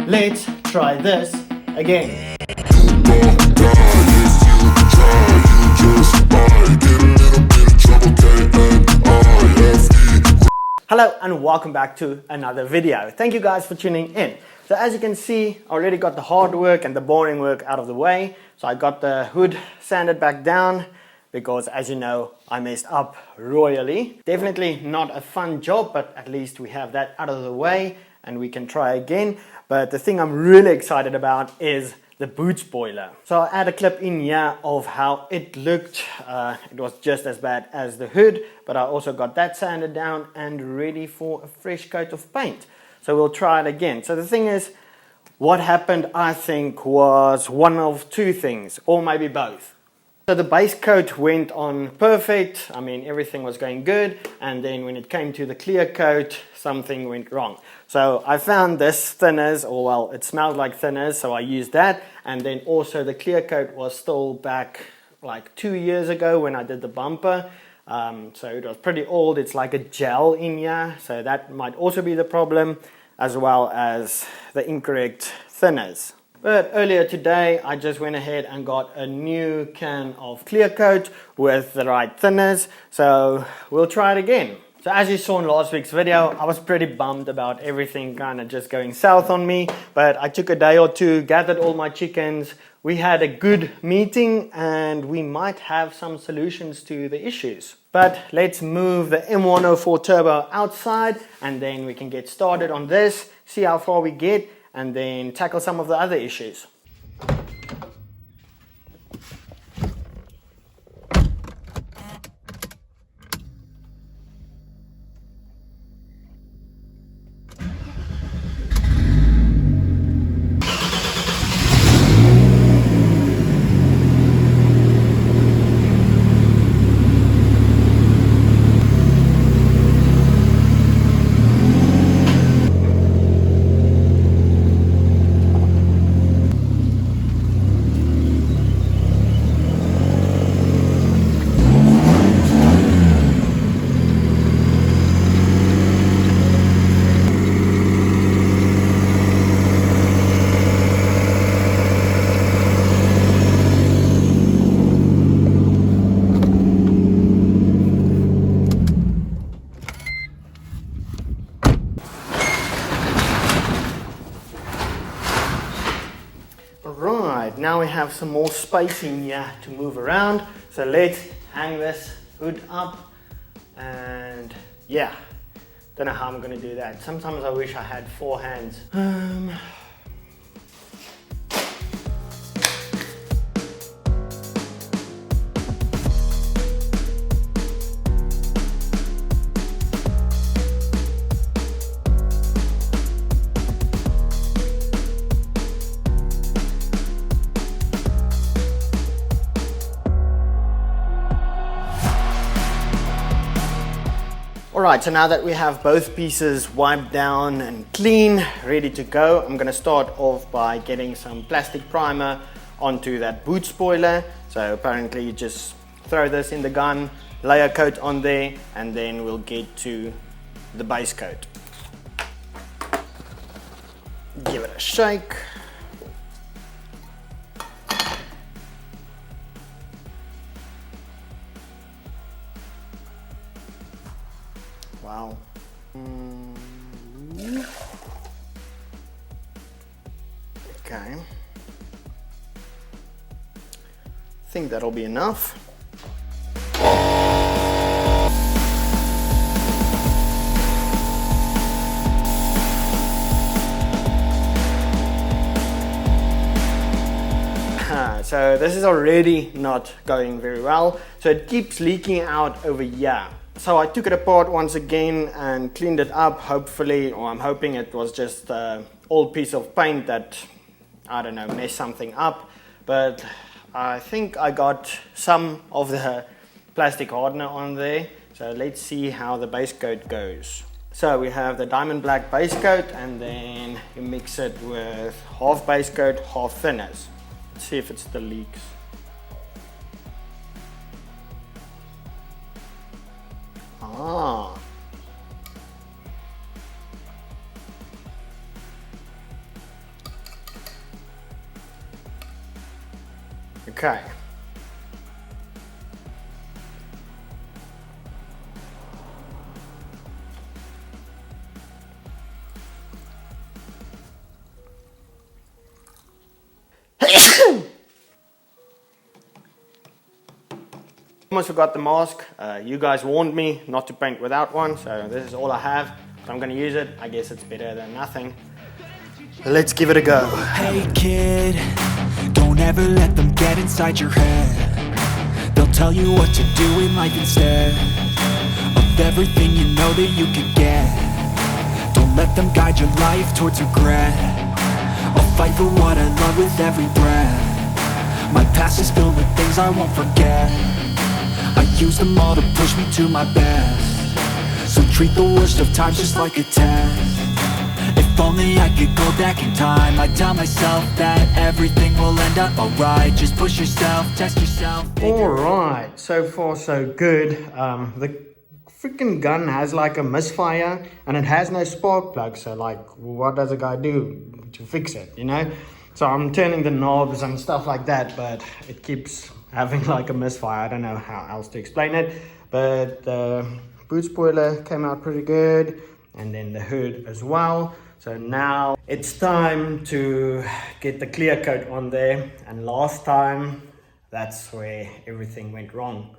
let's try this again. Hello and welcome back to another video. Thank you guys for tuning in. So as you can see, I already got the hard work and the boring work out of the way. So I got the hood sanded back down because, as you know, I messed up royally. Definitely not a fun job, but at least we have that out of the way and we can try again. But the thing I'm really excited about is the boot spoiler. So I add a clip in here of how it looked. It was just as bad as the hood, but I also got that sanded down and ready for a fresh coat of paint. So we'll try it again. So the thing is, what happened, I think, was one of two things, or maybe both. So the base coat went on perfect. I mean, everything was going good. And then when it came to the clear coat, something went wrong. So I found this thinners, or well, it smelled like thinners, so I used that. And then also the clear coat was still back like 2 years ago when I did the bumper. So it was pretty old. It's like a gel in here. So that might also be the problem, as well as the incorrect thinners. But earlier today, I just went ahead and got a new can of clear coat with the right thinners. So we'll try it again. So as you saw in last week's video, I was pretty bummed about everything kind of just going south on me. But I took a day or two, gathered all my chickens. We had a good meeting and we might have some solutions to the issues. But let's move the M104 Turbo outside and then we can get started on this, see how far we get, and then tackle some of the other issues. Right, now we have some more space in here to move around. So let's hang this hood up and yeah, don't know how I'm gonna do that. Sometimes I wish I had 4 hands. Alright, so now that we have both pieces wiped down and clean, ready to go, I'm going to start off by getting some plastic primer onto that boot spoiler. So apparently you just throw this in the gun, lay a coat on there, and then we'll get to the base coat. Give it a shake. Wow. Okay. I think that'll be enough. So this is already not going very well. So it keeps leaking out over here. So I took it apart once again and cleaned it up, hopefully, or I'm hoping it was just an old piece of paint that, I don't know, messed something up. But I think I got some of the plastic hardener on there. So let's see how the base coat goes. So we have the diamond black base coat and then you mix it with half base coat, half thinners. Let's see if it still leaks. Ah. Okay. Almost forgot the mask. You guys warned me not to paint without one, so this is all I have. So I'm gonna use it. I guess it's better than nothing. Let's give it a go. Hey kid, don't ever let them get inside your head. They'll tell you what to do in life instead of everything you know that you could get. Don't let them guide your life towards regret. I'll fight for what I love with every breath. My past is filled with things I won't forget. I use them all to push me to my best. So treat the worst of times just like a test. If only I could go back in time, I'd tell myself that everything will end up alright. Just push yourself, test yourself. Alright, so far so good. The freaking gun has like a misfire and it has no spark plug, so like what does a guy do to fix it, you know? So I'm turning the knobs and stuff like that, but it keeps having like a misfire. I don't know how else to explain it, but the boot spoiler came out pretty good, and then the hood as well. So now it's time to get the clear coat on there, and last time that's where everything went wrong.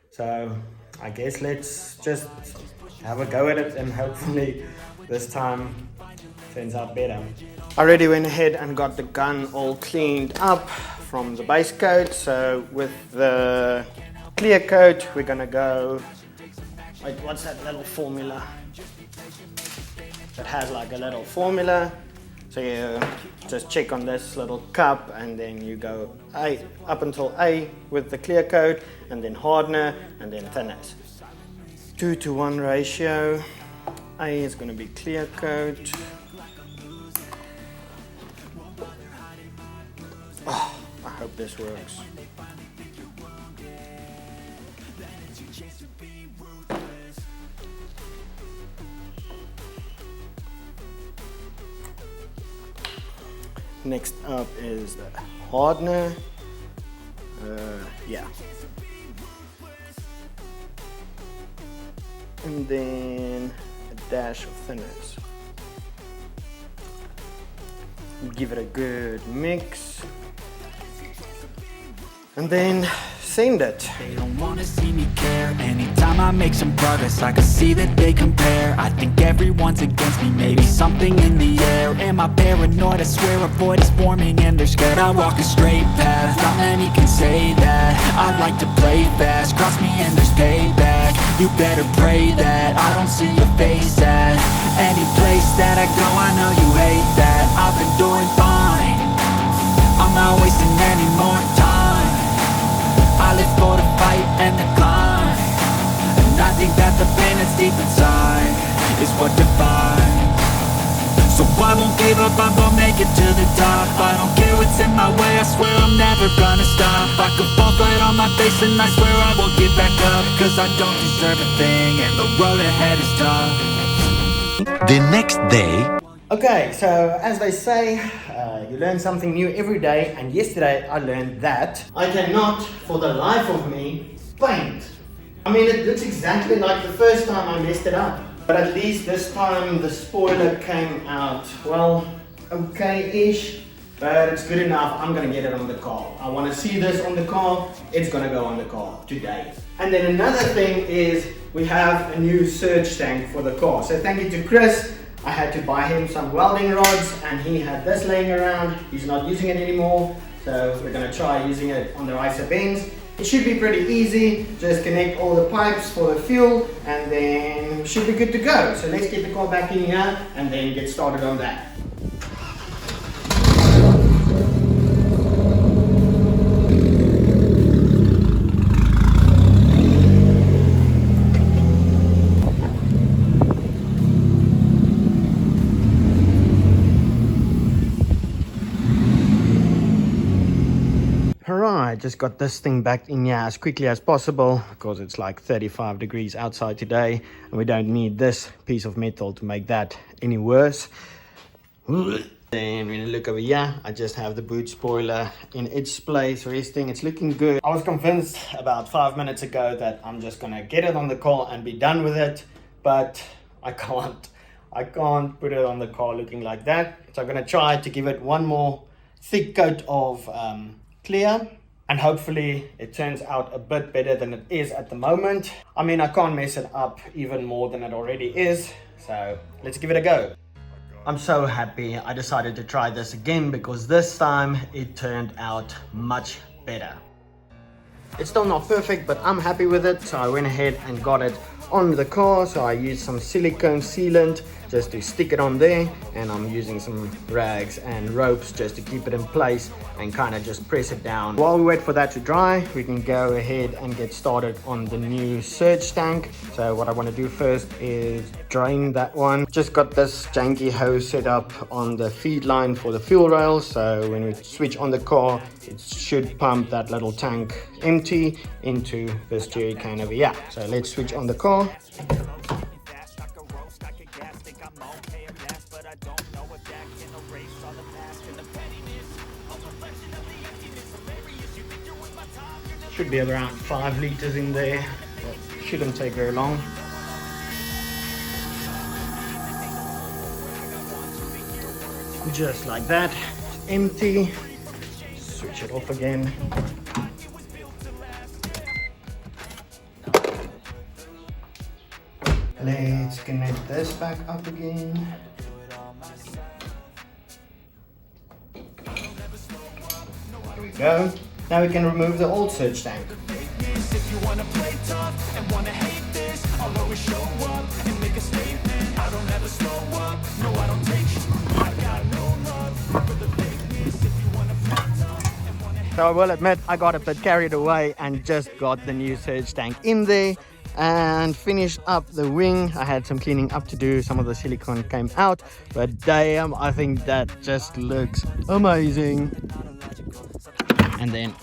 So I guess let's just have a go at it, and hopefully this time turns out better. I already went ahead and got the gun all cleaned up from the base coat. So with the clear coat we're gonna go, wait, what's that little formula? It has like a little formula, so you just check on this little cup and then you go A, up until A with the clear coat, and then hardener, and then thinners. 2:1 ratio. A is going to be clear coat. Oh, I hope this works. Next up is the hardener. Yeah. And then a dash of thinners. Give it a good mix. And then send it. They don't wanna see me care. Anytime I make some progress, I can see that they compare. I think everyone's against me, maybe something in the air. Am I paranoid? I swear a void is forming and they're scared. I walk a straight path, not many can say that. I like to play fast, cross me and there's payback. You better pray that I don't see your face at any place that I go. I know you hate that. I've been doing fine, I'm not wasting any more time. I live for the fight and the climb, and I think that the pain that's deep inside is what defines. So I won't give up, I'm gonna make it to the top. I don't care what's in my way, I swear I'm never gonna stop. I could fall flat on my face and I swear I will get back up, cause I don't deserve a thing and the road ahead is tough. The next day. Okay, so as they say, you learn something new every day, and yesterday I learned that I cannot, for the life of me, paint. I mean, it looks exactly like the first time I messed it up, but at least this time the spoiler came out, well, okay-ish, but it's good enough. I'm gonna get it on the car. I wanna see this on the car. It's gonna go on the car today. And then another thing is we have a new surge tank for the car. So thank you to Chris. I had to buy him some welding rods, and he had this laying around. He's not using it anymore, so we're gonna try using it on the Benz. It should be pretty easy. Just connect all the pipes for the fuel, and then should be good to go. So let's get the car back in here and then get started on that. Alright, just got this thing back in here as quickly as possible because it's like 35 degrees outside today and we don't need this piece of metal to make that any worse. Then when you look over here, I just have the boot spoiler in its place resting. It's looking good. I was convinced about 5 minutes ago that I'm just gonna get it on the car and be done with it, but I can't. I can't put it on the car looking like that. So I'm gonna try to give it one more thick coat of clear, and hopefully it turns out a bit better than it is at the moment. I mean, I can't mess it up even more than it already is, so let's give it a go. I'm so happy I decided to try this again because this time it turned out much better. It's still not perfect, but I'm happy with it, so I went ahead and got it on the car. So I used some silicone sealant just to stick it on there, and I'm using some rags and ropes just to keep it in place and kind of just press it down. While we wait for that to dry, we can go ahead and get started on the new surge tank. So what I want to do first is drain that one. Just got this janky hose set up on the feed line for the fuel rail, so when we switch on the car, it should pump that little tank empty into this jerry can over here. So let's switch on the car. Should be around 5 liters in there. Shouldn't take very long. Just like that, it's empty. Switch it off again. Let's connect this back up again. Here we go. Now we can remove the old surge tank. If you wanna play tough and wanna hate this, I'll always show up and make a statement. I don't ever slow up, no I don't take shit. I got no love for the fakeness. If you wanna play tough and wanna hate. So I will admit I got a bit carried away and just got the new surge tank in there and finished up the wing. I had some cleaning up to do. Some of the silicone came out, but damn, I think that just looks amazing. And then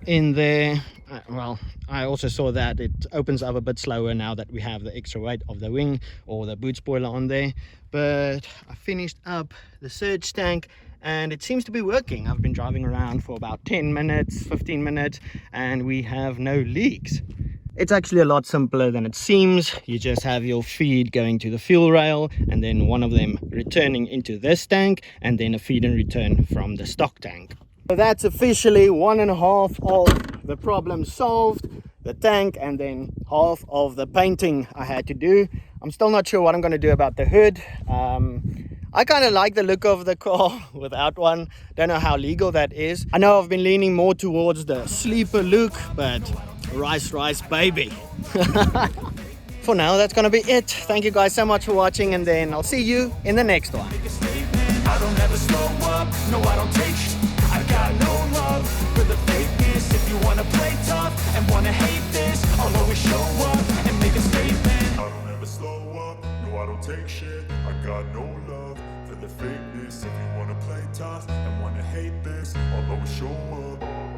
in there, well, I also saw that it opens up a bit slower now that we have the extra weight of the wing or the boot spoiler on there. But I finished up the surge tank and it seems to be working. I've been driving around for about 10 minutes, 15 minutes, and we have no leaks. It's actually a lot simpler than it seems. You just have your feed going to the fuel rail and then one of them returning into this tank and then a feed and return from the stock tank. So that's officially 1.5 of the problem solved, the tank, and then half of the painting I had to do. I'm still not sure what I'm going to do about the hood. I kind of like the look of the car without one. Don't know how legal that is. I know I've been leaning more towards the sleeper look, but rice baby. For now, that's going to be it. Thank you guys so much for watching, and then I'll see you in the next one. I don't ever slow up, no I don't take shit. I got no love for the fakeness. If you wanna play tough and wanna hate this, I'll always show up and make a statement. I don't ever slow up, no I don't take shit. I got no love for the fakeness. If you wanna play tough and wanna hate this, I'll always show up.